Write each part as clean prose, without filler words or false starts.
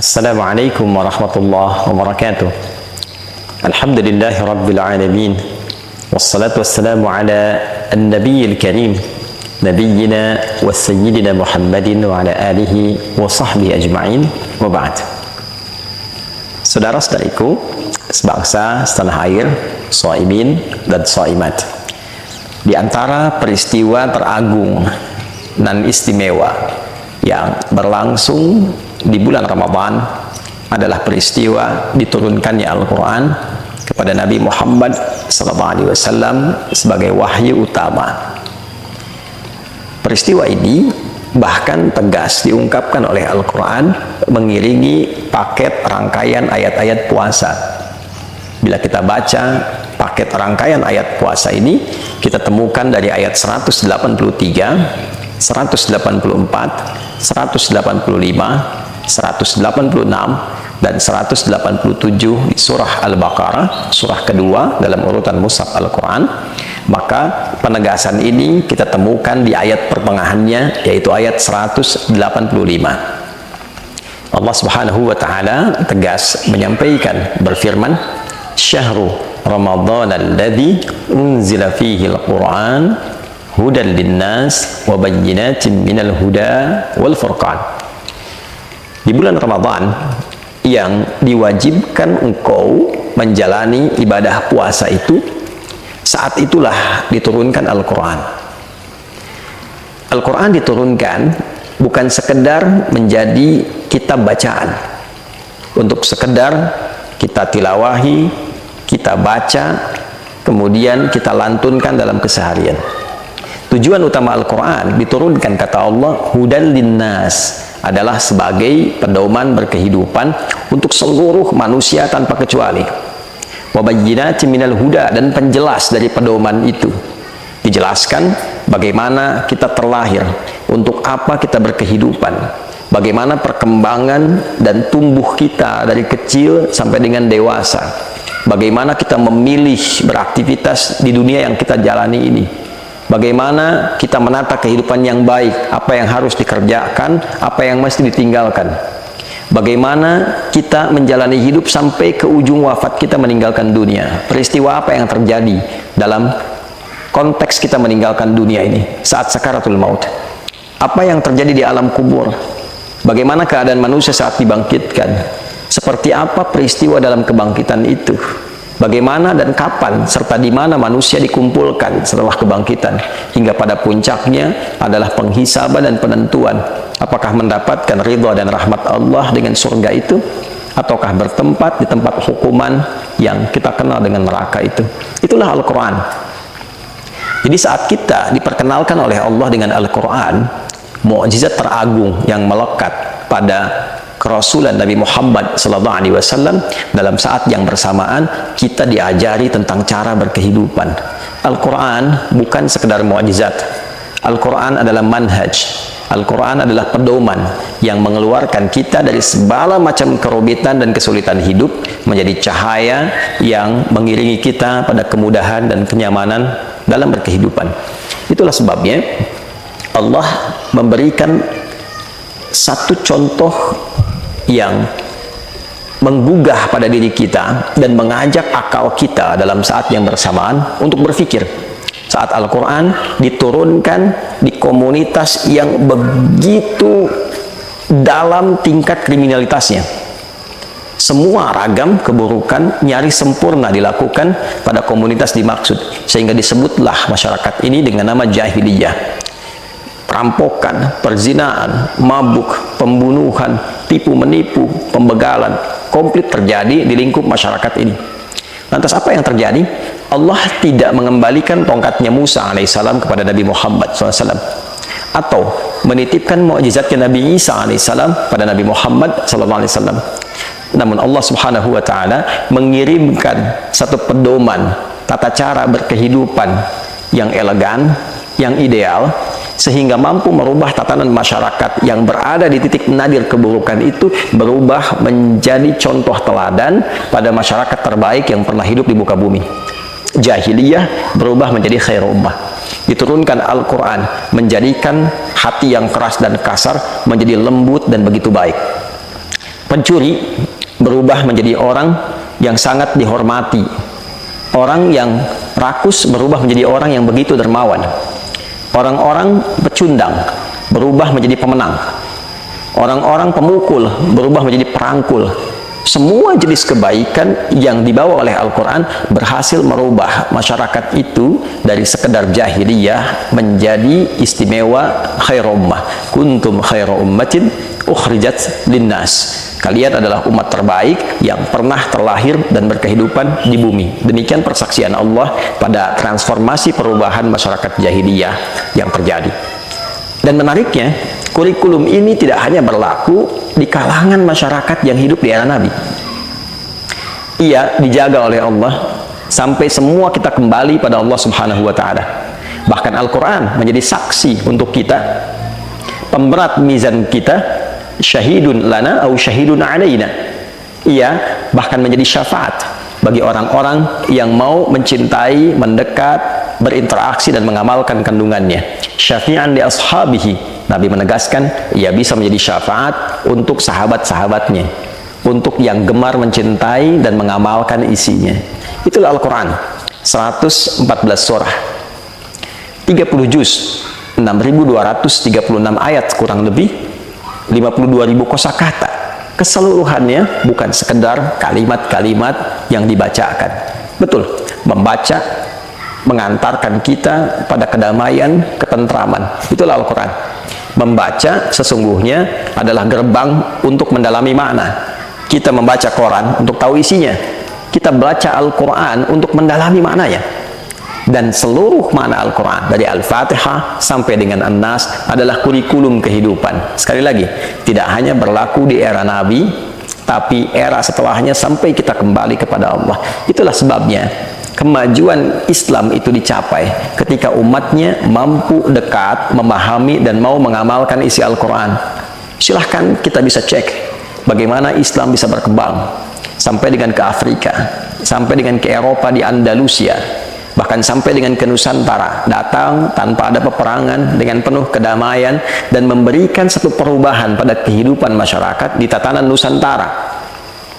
Assalamualaikum warahmatullahi wabarakatuh. Alhamdulillahi rabbil alamin. Wassalatu wassalamu ala an-nabiyil karim, nabiyyina wa sayyidina Muhammadin wa ala alihi wa sahbihi ajma'in, wa ba'd. Saudara-saudariku sebangsa setanah air, shaimin dan shaimat, di antara peristiwa teragung dan istimewa yang berlangsung di bulan Ramadan adalah peristiwa diturunkannya Al-Quran kepada Nabi Muhammad SAW sebagai wahyu utama. Peristiwa ini bahkan tegas diungkapkan oleh Al-Quran mengiringi paket rangkaian ayat-ayat puasa. Bila kita baca paket rangkaian ayat puasa ini, kita temukan dari ayat 183, 184, 185, 186 dan 187 di surah Al-Baqarah, surah kedua dalam urutan mushaf Al-Quran. Maka penegasan ini kita temukan di ayat pertengahannya, yaitu ayat 185. Allah Subhanahu wa ta'ala tegas menyampaikan, berfirman, "Syahrul Ramadan alladzi unzila fihi al-Quran hudan linnas wa bayyinatin minal huda wal furqan." Di bulan Ramadan yang diwajibkan engkau menjalani ibadah puasa itu, saat itulah diturunkan Al-Quran. Al-Quran diturunkan bukan sekedar menjadi kitab bacaan, untuk sekedar kita tilawahi, kita baca, kemudian kita lantunkan dalam keseharian. Tujuan utama Al-Quran diturunkan, kata Allah, hudan linnas, adalah sebagai pedoman berkehidupan untuk seluruh manusia tanpa kecuali. Wabayyinatin minal huda, dan penjelas dari pedoman itu. Dijelaskan bagaimana kita terlahir, untuk apa kita berkehidupan, bagaimana perkembangan dan tumbuh kita dari kecil sampai dengan dewasa, bagaimana kita memilih beraktivitas di dunia yang kita jalani ini, bagaimana kita menata kehidupan yang baik, apa yang harus dikerjakan, apa yang mesti ditinggalkan, bagaimana kita menjalani hidup sampai ke ujung wafat kita meninggalkan dunia, peristiwa apa yang terjadi dalam konteks kita meninggalkan dunia ini saat sakaratul maut, apa yang terjadi di alam kubur, bagaimana keadaan manusia saat dibangkitkan, seperti apa peristiwa dalam kebangkitan itu, bagaimana dan kapan serta di mana manusia dikumpulkan setelah kebangkitan, hingga pada puncaknya adalah penghisaban dan penentuan apakah mendapatkan ridha dan rahmat Allah dengan surga itu, ataukah bertempat di tempat hukuman yang kita kenal dengan neraka itu. Itulah Al-Quran. Jadi saat kita diperkenalkan oleh Allah dengan Al-Quran, mukjizat teragung yang melekat pada kerasulan Nabi Muhammad SAW, dalam saat yang bersamaan kita diajari tentang cara berkehidupan. Al-Quran bukan sekedar mukjizat. Al-Quran adalah manhaj. Al-Quran adalah pedoman yang mengeluarkan kita dari segala macam kerumitan dan kesulitan hidup menjadi cahaya yang mengiringi kita pada kemudahan dan kenyamanan dalam berkehidupan. Itulah sebabnya Allah memberikan satu contoh yang menggugah pada diri kita dan mengajak akal kita dalam saat yang bersamaan untuk berpikir. Saat Al-Quran diturunkan di komunitas yang begitu dalam tingkat kriminalitasnya, semua ragam keburukan nyaris sempurna dilakukan pada komunitas dimaksud, sehingga disebutlah masyarakat ini dengan nama jahiliyah. Perampokan, perzinaan, mabuk, pembunuhan, tipu menipu, pembegalan, komplit terjadi di lingkup masyarakat ini. Lantas apa yang terjadi? Allah tidak mengembalikan tongkatnya Musa alaihissalam kepada Nabi Muhammad SAW, atau menitipkan mukjizatnya Nabi Isa alaihissalam pada Nabi Muhammad SAW. Namun Allah Subhanahu wa ta'ala mengirimkan satu pedoman tata cara berkehidupan yang elegan, yang ideal, sehingga mampu merubah tatanan masyarakat yang berada di titik nadir keburukan itu, berubah menjadi contoh teladan pada masyarakat terbaik yang pernah hidup di muka bumi. Jahiliyah berubah menjadi khair ummah. Diturunkan Al-Quran menjadikan hati yang keras dan kasar menjadi lembut dan begitu baik. Pencuri berubah menjadi orang yang sangat dihormati. Orang yang rakus berubah menjadi orang yang begitu dermawan. Orang-orang pecundang berubah menjadi pemenang. Orang-orang pemukul berubah menjadi perangkul. Semua jenis kebaikan yang dibawa oleh Al-Quran berhasil merubah masyarakat itu dari sekedar jahiliyah menjadi istimewa khair ummah. Kuntum khaira ummatin ukhrijat linnas. Kalian adalah umat terbaik yang pernah terlahir dan berkehidupan di bumi. Demikian persaksian Allah pada transformasi perubahan masyarakat jahiliyah yang terjadi. Dan menariknya, kurikulum ini tidak hanya berlaku di kalangan masyarakat yang hidup di era Nabi. Ia dijaga oleh Allah sampai semua kita kembali pada Allah Subhanahu wa Ta'ala. Bahkan Al-Quran menjadi saksi untuk kita, pemberat mizan kita, syahidun lana au syahidun alaina. Ia bahkan menjadi syafaat bagi orang-orang yang mau mencintai, mendekat, berinteraksi dan mengamalkan kandungannya. Syafi'an li ashabihi. Nabi menegaskan ia bisa menjadi syafaat untuk sahabat-sahabatnya, untuk yang gemar mencintai dan mengamalkan isinya. Itulah Al-Quran. 114 surah, 30 juz, 6.236 ayat kurang lebih, 52.000 kosakata. Keseluruhannya bukan sekedar kalimat-kalimat yang dibacakan. Betul, membaca mengantarkan kita pada kedamaian, ketentraman. Itulah Al-Quran. Membaca sesungguhnya adalah gerbang untuk mendalami makna. Kita membaca Quran untuk tahu isinya. Kita baca Al-Quran untuk mendalami maknanya. Dan seluruh makna Al-Quran dari Al-Fatihah sampai dengan An-Nas adalah kurikulum kehidupan. Sekali lagi, tidak hanya berlaku di era Nabi, tapi era setelahnya sampai kita kembali kepada Allah. Itulah sebabnya kemajuan Islam itu dicapai ketika umatnya mampu dekat, memahami dan mau mengamalkan isi Al-Quran. Silahkan kita bisa cek bagaimana Islam bisa berkembang sampai dengan ke Afrika, sampai dengan ke Eropa di Andalusia, bahkan sampai dengan ke Nusantara, datang tanpa ada peperangan dengan penuh kedamaian dan memberikan satu perubahan pada kehidupan masyarakat di tatanan Nusantara.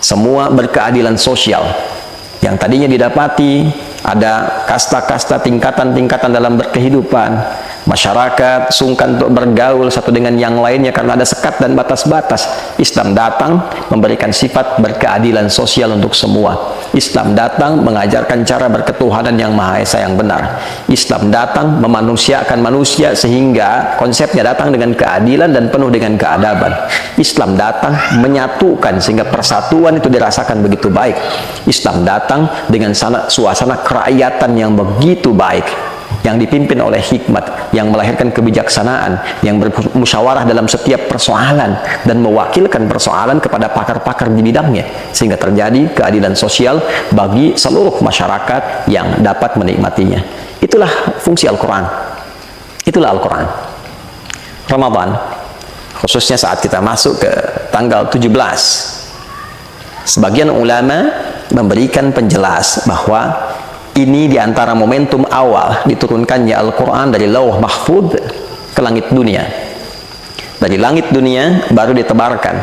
Semua berkeadilan sosial. Yang tadinya didapati ada kasta-kasta, tingkatan-tingkatan dalam berkehidupan. Masyarakat sungkan untuk bergaul satu dengan yang lainnya karena ada sekat dan batas-batas. Islam datang memberikan sifat berkeadilan sosial untuk semua. Islam datang mengajarkan cara berketuhanan yang Maha Esa yang benar. Islam datang memanusiakan manusia sehingga konsepnya datang dengan keadilan dan penuh dengan keadaban. Islam datang menyatukan sehingga persatuan itu dirasakan begitu baik. Islam datang dengan suasana kerakyatan yang begitu baik, yang dipimpin oleh hikmat, yang melahirkan kebijaksanaan, yang bermusyawarah dalam setiap persoalan dan mewakilkan persoalan kepada pakar-pakar di bidangnya sehingga terjadi keadilan sosial bagi seluruh masyarakat yang dapat menikmatinya. Itulah fungsi Al-Quran. Itulah Al-Quran. Ramadan, khususnya saat kita masuk ke tanggal 17, sebagian ulama memberikan penjelas bahwa ini diantara momentum awal diturunkannya Al-Quran dari Lauh Mahfudz ke langit dunia. Dari langit dunia baru ditebarkan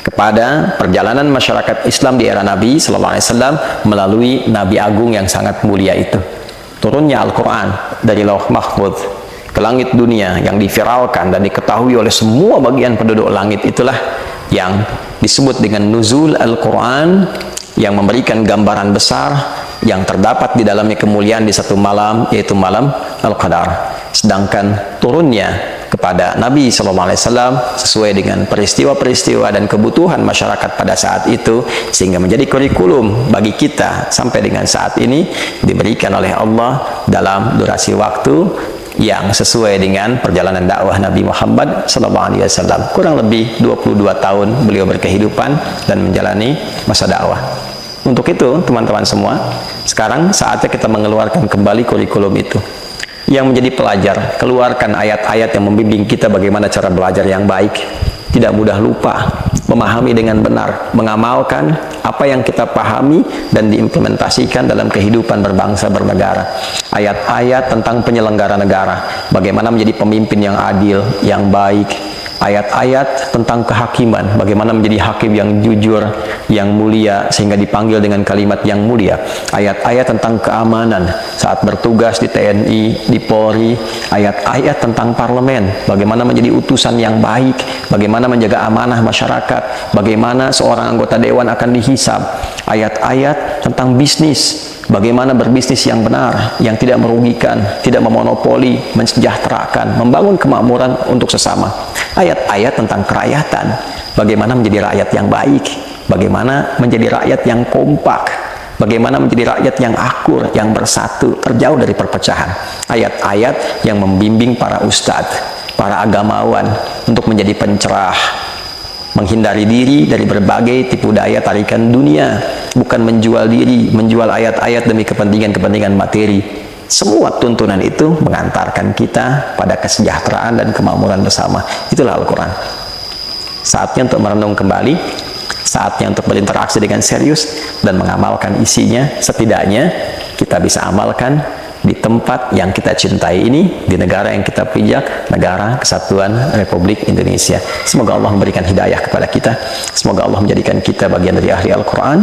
kepada perjalanan masyarakat Islam di era Nabi Sallallahu Alaihi Wasallam melalui Nabi Agung yang sangat mulia itu. Turunnya Al-Quran dari Lauh Mahfudz ke langit dunia yang diviralkan dan diketahui oleh semua bagian penduduk langit, itulah yang disebut dengan Nuzul Al-Quran, yang memberikan gambaran besar yang terdapat di dalamnya kemuliaan di satu malam, yaitu malam Al-Qadar. Sedangkan turunnya kepada Nabi SAW sesuai dengan peristiwa-peristiwa dan kebutuhan masyarakat pada saat itu, sehingga menjadi kurikulum bagi kita sampai dengan saat ini, diberikan oleh Allah dalam durasi waktu yang sesuai dengan perjalanan dakwah Nabi Muhammad SAW. Kurang lebih 22 tahun beliau berkehidupan dan menjalani masa dakwah. Untuk itu, teman-teman semua, sekarang saatnya kita mengeluarkan kembali kurikulum itu. Yang menjadi pelajar, keluarkan ayat-ayat yang membimbing kita bagaimana cara belajar yang baik, tidak mudah lupa, memahami dengan benar, mengamalkan apa yang kita pahami dan diimplementasikan dalam kehidupan berbangsa bernegara. Ayat-ayat tentang penyelenggara negara, bagaimana menjadi pemimpin yang adil, yang baik, ayat-ayat tentang kehakiman, bagaimana menjadi hakim yang jujur, yang mulia, sehingga dipanggil dengan kalimat yang mulia. Ayat-ayat tentang keamanan saat bertugas di TNI, di Polri. Ayat-ayat tentang parlemen, bagaimana menjadi utusan yang baik, bagaimana menjaga amanah masyarakat, bagaimana seorang anggota dewan akan dihisab. Ayat-ayat tentang bisnis, bagaimana berbisnis yang benar, yang tidak merugikan, tidak memonopoli, mensejahterakan, membangun kemakmuran untuk sesama. Ayat-ayat tentang kerakyatan, bagaimana menjadi rakyat yang baik, bagaimana menjadi rakyat yang kompak, bagaimana menjadi rakyat yang akur, yang bersatu, terjauh dari perpecahan. Ayat-ayat yang membimbing para ustadz, para agamawan untuk menjadi pencerah, menghindari diri dari berbagai tipu daya tarikan dunia, bukan menjual diri, menjual ayat-ayat demi kepentingan-kepentingan materi. Semua tuntunan itu mengantarkan kita pada kesejahteraan dan kemakmuran bersama. Itulah Al-Quran. Saatnya untuk merenung kembali, saatnya untuk berinteraksi dengan serius dan mengamalkan isinya. Setidaknya kita bisa amalkan di tempat yang kita cintai ini, di negara yang kita pijak, negara Kesatuan Republik Indonesia. Semoga Allah memberikan hidayah kepada kita. Semoga Allah menjadikan kita bagian dari ahli Al-Quran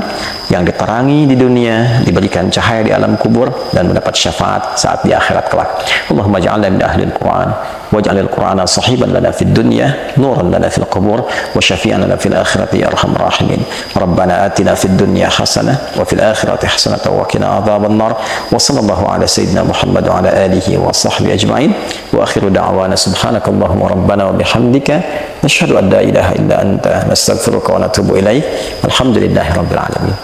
yang diterangi di dunia, diberikan cahaya di alam kubur, dan mendapat syafaat saat di akhirat kelak. Allahumma ja'alna min ahli Al-Quran waj'alil Qur'ana sahiban lana fid dunya, nuran lana fil qubur, wa syafi'an lana fil akhirati ya arhamar rahimin. Rabbana atina fid dunya hasanah wa fil akhirati hasanah wa qina adzaban nar. Wa sallallahu ala sayyidina Muhammad wa ala alihi wa sahbihi ajma'in. Wa akhiru da'wana subhanakallahumma rabbana wa bihamdika nashhadu an la ilaha illa anta nastaghfiruka wa natubu ilaik. Alhamdulillahi rabbil alamin.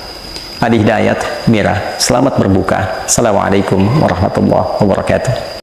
Adi Hidayat, Mira, selamat berbuka. Assalamualaikum warahmatullahi wabarakatuh.